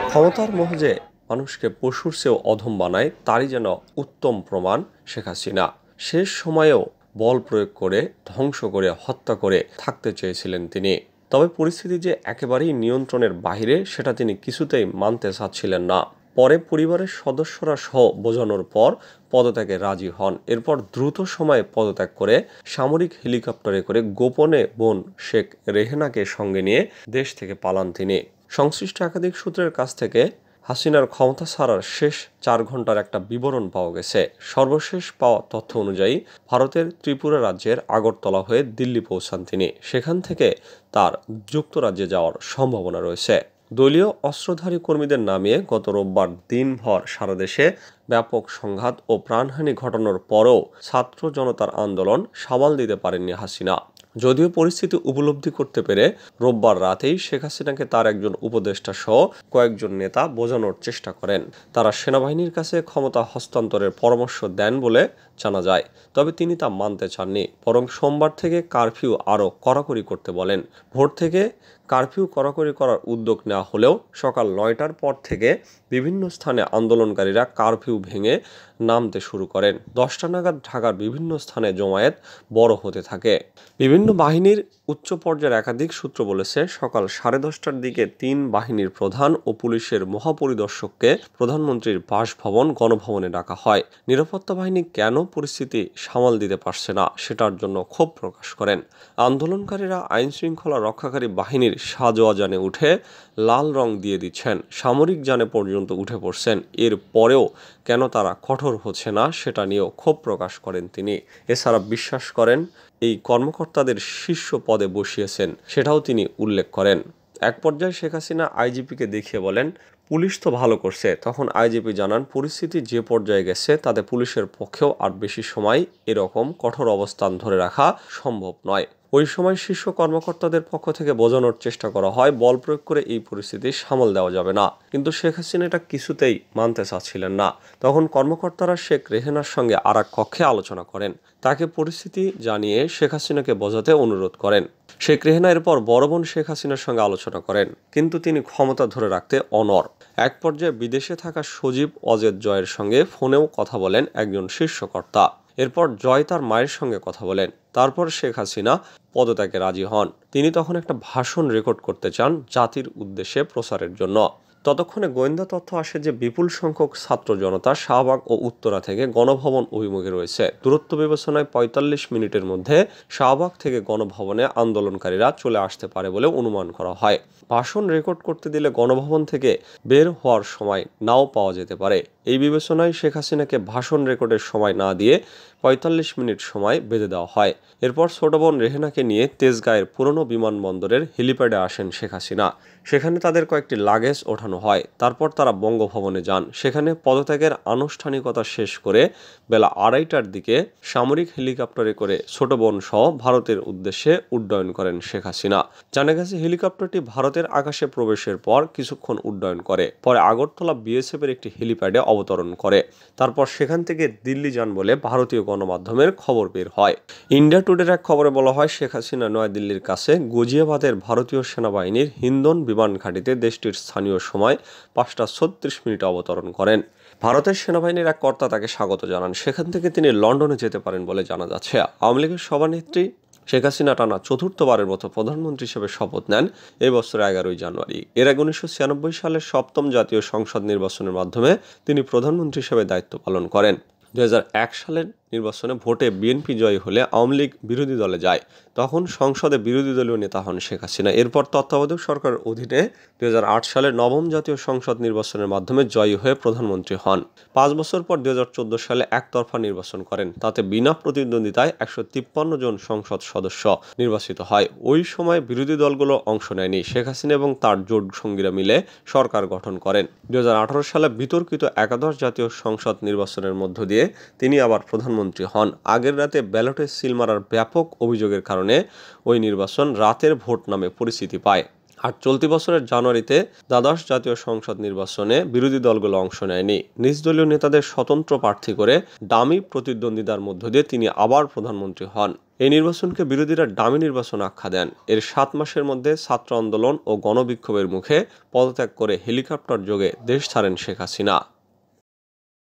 ক্ষমতার মোহ যে মানুষকে পশুর চেয়েও অধম বানায় তারই যেন উত্তম প্রমাণ শেখ হাসিনা। শেষ সময়েও বল প্রয়োগ করে ধ্বংস করে হত্যা করে থাকতে চেয়েছিলেন তিনি। তবে পরিস্থিতি যে একেবারেই নিয়ন্ত্রণের বাইরে সেটা তিনি কিছুতেই মানতে চাচ্ছিলেন না। পরে পরিবারের সদস্যরা সহ বোঝানোর পর পদত্যাগে রাজি হন। এরপর দ্রুত সময়ে পদত্যাগ করে সামরিক হেলিকপ্টারে করে গোপনে বোন শেখ রেহেনাকে সঙ্গে নিয়ে দেশ থেকে পালান তিনি। সংশ্লিষ্ট একাধিক সূত্রের কাছ থেকে হাসিনার ক্ষমতা ছাড়ার শেষ 4 ঘন্টার একটা বিবরণ পাওয়া গেছে। সর্বশেষ পাওয়া তথ্য অনুযায়ী ভারতের ত্রিপুরা রাজ্যের আগরতলা হয়ে দিল্লি পৌঁছান তিনি। সেখান থেকে তার যুক্তরাজ্যে যাওয়ার সম্ভাবনা রয়েছে। দলীয় অস্ত্রধারী কর্মীদের নামিয়ে গত রোববার দিনভর সারা দেশে ব্যাপক সংঘাত ও প্রাণহানি ঘটানোর পরও ছাত্র জনতার আন্দোলন সামাল দিতে পারেননি হাসিনা। যদিও পরিস্থিতি উপলব্ধি করতে পেরে রোববার রাতেই শেখ হাসিনাকে তার একজন উপদেষ্টা সহ কয়েকজন নেতা বোঝানোর চেষ্টা করেন। তারা সেনাবাহিনীর কাছে ক্ষমতা হস্তান্তরের পরামর্শ দেন বলে জানা যায়। তবে তিনি তা মানতে চাননি, বরং সোমবার থেকে কারফিউ আরও কড়াকড়ি করতে বলেন। ভোর থেকে কারফিউ কড়াকড়ি করার উদ্যোগ নেওয়া হলেও সকাল 9টার পর থেকে বিভিন্ন স্থানে আন্দোলনকারীরা কারফিউ ভেঙে নামতে শুরু করেন। 10টা নাগাদ ঢাকার বিভিন্ন স্থানে জমায়েত বড় হতে থাকে। বিভিন্ন বাহিনীর উচ্চ পর্যায়ের একাধিক সূত্র বলেছে, সকাল 10:30টার দিকে 3 বাহিনীর প্রধান ও পুলিশের মহাপরিদর্শককে প্রধানমন্ত্রীর বাসভবন গণভবনে ডাকা হয়। নিরাপত্তা বাহিনী কেন পরিস্থিতি সামাল দিতে পারছে না সেটার জন্য ক্ষোভ প্রকাশ করেন। আন্দোলনকারীরা আইন শৃঙ্খলা রক্ষাকারী বাহিনীর সাজোয়া যানে উঠে লাল রং দিয়ে দিচ্ছেন, সামরিক যানে পর্যন্ত উঠে পড়ছেন। এর পরেও কেন তারা কঠোর হচ্ছে না সেটা নিয়েও ক্ষোভ প্রকাশ করেন তিনি। এছাড়া বিশ্বাস করেন এই কর্মকর্তাদের শীর্ষ পদে বসিয়েছেন সেটাও তিনি উল্লেখ করেন। এক পর্যায়ে শেখ হাসিনা আইজিপিকে দেখিয়ে বলেন, পুলিশ তো ভালো করছে। তখন আইজিপি জানান, পরিস্থিতি যে পর্যায়ে গেছে তাতে পুলিশের পক্ষেও আর বেশি সময় এরকম কঠোর অবস্থান ধরে রাখা সম্ভব নয়। ওই সময় শীর্ষ কর্মকর্তাদের পক্ষ থেকে বোঝানোর চেষ্টা করা হয় বল প্রয়োগ করে এই পরিস্থিতি সামাল দেওয়া যাবে না, কিন্তু শেখ হাসিনা এটা কিছুতেই মানতে চাচ্ছিলেন না। তখন কর্মকর্তারা শেখ রেহেনার সঙ্গে আরেক কক্ষে আলোচনা করেন। তাকে পরিস্থিতি জানিয়ে শেখ হাসিনাকে বোঝাতে অনুরোধ করেন। শেখ রেহেনা এরপর বড় বোন শেখ হাসিনার সঙ্গে আলোচনা করেন, কিন্তু তিনি ক্ষমতা ধরে রাখতে অনড়। এক পর্যায়ে বিদেশে থাকা সজীব অজেদ জয়ের সঙ্গে ফোনেও কথা বলেন একজন শীর্ষকর্তা। এরপর জয় তার মায়ের সঙ্গে কথা বলেন। তারপর শেখ হাসিনা পদত্যাগে রাজি হন। তিনি তখন একটা ভাষণ রেকর্ড করতে চান জাতির উদ্দেশ্যে প্রচারের জন্য। ততক্ষণে গোয়েন্দা তথ্য আসে যে বিপুল সংখ্যক ছাত্র জনতা শাহবাগ ও উত্তরা থেকে গণভবন অভিমুখে রয়েছে। দূরত্ব বিবেচনায় 45 মিনিটের মধ্যে শাহবাগ থেকে গণভবনে আন্দোলনকারীরা চলে আসতে পারে বলে অনুমান করা হয়। ভাষণ রেকর্ড করতে দিলে গণভবন থেকে বের হওয়ার সময় নাও পাওয়া যেতে পারে। এই বিবেচনায় শেখ হাসিনাকে ভাষণ রেকর্ডের সময় না দিয়ে 45 মিনিট সময় বেঁধে দেওয়া হয়। এরপর ছোট বোন রেহেনাকে নিয়ে তেজগাঁয়ের পুরনো বিমানবন্দরের হেলিপ্যাডে আসেন শেখ হাসিনা। সেখানে তাদের কয়েকটি লাগেজ ওঠানো হয়। তারপর তারা বঙ্গভবনে যান। সেখানে পদত্যাগের আনুষ্ঠানিকতা শেষ করে বেলা 2:30টার দিকে সামরিক হেলিকপ্টারে করে ছোট বোন সহ ভারতের উদ্দেশ্যে উড্ডয়ন করেন শেখ হাসিনা। জানা গেছে হেলিকপ্টারটি ভারতের আকাশে প্রবেশের পর কিছুক্ষণ উড্ডয়ন করে, পরে আগরতলা বিএসএফের একটি হেলিপ্যাডে অবতরণ করে। তারপর সেখান থেকে দিল্লি যান বলে ভারতীয় গণমাধ্যমের খবর বের হয়। ইন্ডিয়া টুডের এক খবরে বলা হয়, শেখ হাসিনা নয়াদিল্লির কাছে গজিয়াবাদের ভারতীয় সেনাবাহিনীর হিন্দন বিমান ঘাঁটিতে দেশটির স্থানীয় সময় 5:36 অবতরণ করেন। ভারতের সেনাবাহিনীর এক কর্তা তাকে স্বাগত জানান। সেখান থেকে তিনি লন্ডনে যেতে পারেন বলে জানা যাচ্ছে। আওয়ামী লীগের সভানেত্রী শেখ হাসিনা টানা চতুর্থবারের মতো প্রধানমন্ত্রী হিসেবে শপথ নেন এই বছরের 11 জানুয়ারি। এর আগে 1996 সালের 7ম জাতীয় সংসদ নির্বাচনের মাধ্যমে তিনি প্রধানমন্ত্রী হিসেবে দায়িত্ব পালন করেন। 2001 সালের নির্বাচনে ভোটে বিএনপি জয়ী হলে আওয়ামী লীগ বিরোধী দলে যায়। তখন সংসদে বিরোধী দলীয় নেতা হন শেখ হাসিনা। এরপর তত্ত্বাবধায়ক সরকারের অধীনে 2008 সালের 9ম জাতীয় সংসদ নির্বাচনের মাধ্যমে জয়ী হয়ে প্রধানমন্ত্রী হন। 5 বছর পর 2014 সালে একতরফা নির্বাচন করেন। তাতে বিনা প্রতিদ্বন্দ্বিতায় 153 জন সংসদ সদস্য নির্বাচিত হয়। ওই সময় বিরোধী দলগুলো অংশ নেয়নি। শেখ হাসিনা এবং তার জোট সঙ্গীরা মিলে সরকার গঠন করেন। 2018 সালে বিতর্কিত একাদশ জাতীয় সংসদ নির্বাচনের মধ্য দিয়ে তিনি আবার প্রধানমন্ত্রী হন। আগের রাতে ব্যালটে সিল মারার ব্যাপক অভিযোগের কারণে ওই নির্বাচন রাতের ভোট নামে পরিচিতি পায়। আর চলতি বছরের জানুয়ারিতে দ্বাদশ জাতীয় সংসদ নির্বাচনে বিরোধী দলগুলো অংশ নেয়নি। নিজ দলীয় নেতাদের স্বতন্ত্র প্রার্থী করে ডামি প্রতিদ্বন্দ্বিতার মধ্য দিয়ে তিনি আবার প্রধানমন্ত্রী হন। এই নির্বাচনকে বিরোধীরা ডামি নির্বাচন আখ্যা দেন। এর 7 মাসের মধ্যে ছাত্র আন্দোলন ও গণবিক্ষোভের মুখে পদত্যাগ করে হেলিকপ্টার যোগে দেশ ছাড়েন শেখ হাসিনা।